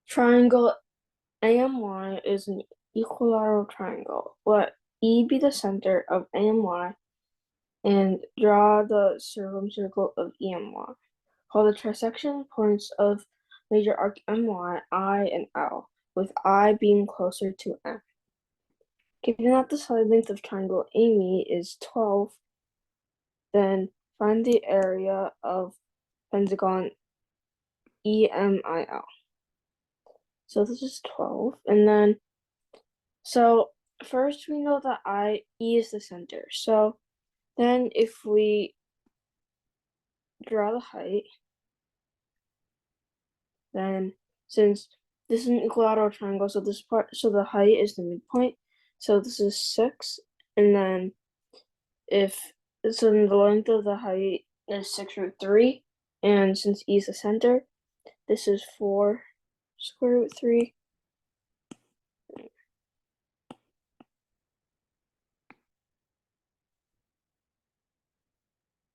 Triangle AMY is an equilateral triangle. Let E be the center of AMY and draw the circle of EMY. Call the trisection points of major arc MY, I, and L, with I being closer to M. Given that the side length of triangle AMY is 12, then find the area of pentagon EMIL. So this is 12, and then so first we know that E is the center. So then if we draw the height, then since this is an equilateral triangle, so the height is the midpoint. So this is 6, and then the length of the height is 6√3, and since E is the center, this is 4 square root 3.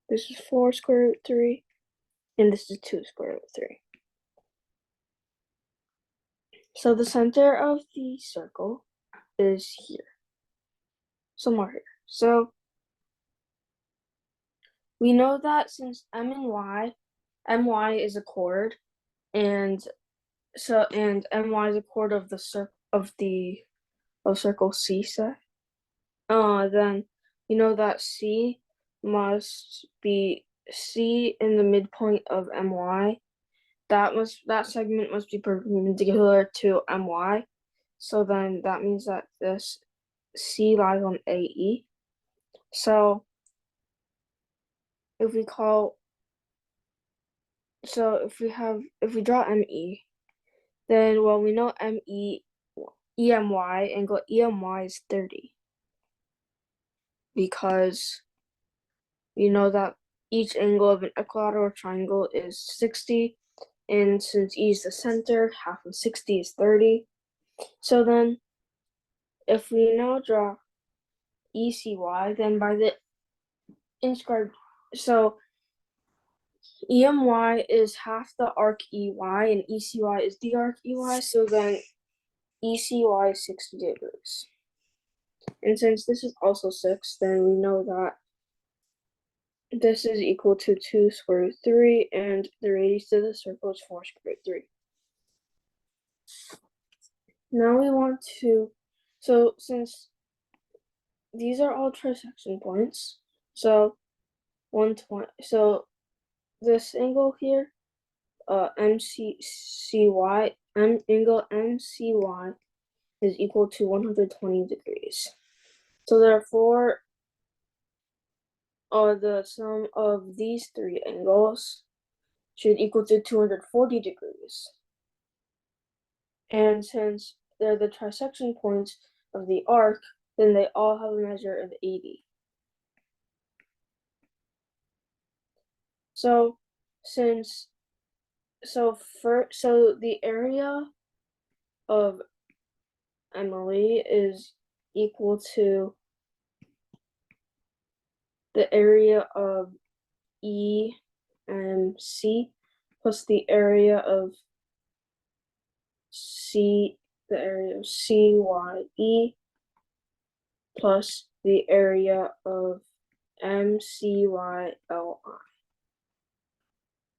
This is 4 square root 3, and this is 2 square root 3. So the center of the circle is here, somewhere here. So we know that since M and Y, MY is a chord, and MY is a chord of the circle C set. Then you know that C must be C in the midpoint of MY. That segment must be perpendicular to MY. So then that means that this C lies on AE. So if we draw ME, then we know EMY, angle EMY is 30. Because you know that each angle of an equilateral triangle is 60, and since E is the center, half of 60 is 30. So then if we now draw ECY, then by the inscribed, so EMY is half the arc EY, and ECY is the arc EY, so then ECY is 60 degrees. And since this is also 6, then we know that this is equal to 2 square root 3, and the radius of the circle is 4 square root 3. Now we want to, so since these are all trisection points, so 120, so this angle here, angle MCY is equal to 120 degrees. So therefore, the sum of these three angles should equal to 240 degrees. And since they're the trisection points of the arc, then they all have a measure of 80. So the area of Emily is equal to the area of EMC plus the area of CYE plus the area of MCYLI.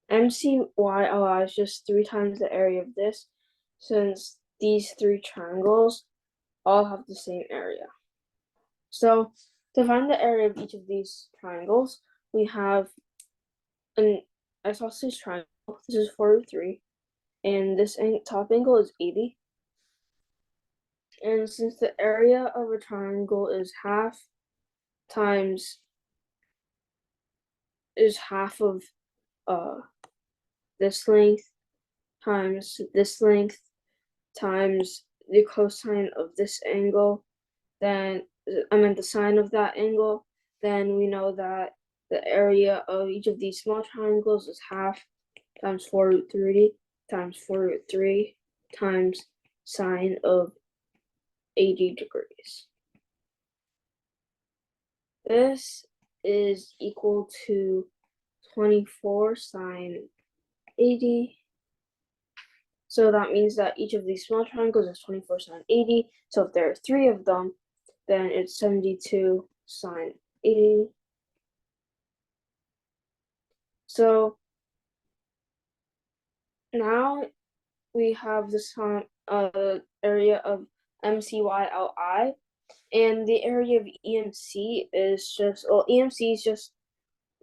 MCYLI is just 3 times the area of this, since these 3 triangles all have the same area. So to find the area of each of these triangles, we have an isosceles triangle. This is 4√3, and this top angle is 80. And since the area of a triangle is half of this length times this length times the cosine of this angle, then the sine of that angle, then we know that the area of each of these small triangles is half times 4√3 times 4√3 times sine of 80 degrees. This is equal to 24 sine 80. So that means that each of these small triangles is 24 sine 80. So if there are 3 of them, then it's 72 sine 80. So now we have this area of MCYLI, and the area of EMC is just, well, EMC is just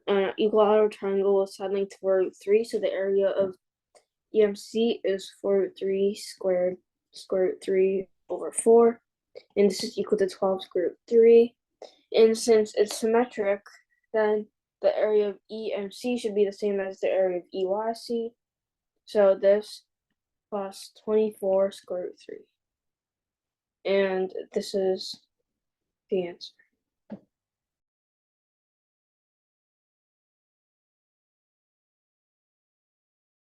an equilateral triangle with side length 4√3, so the area of EMC is 4√3 squared square root 3 over 4, and this is equal to 12 square root 3. And since it's symmetric, then the area of EMC should be the same as the area of EYC. So this plus 24 square root 3. And this is the answer.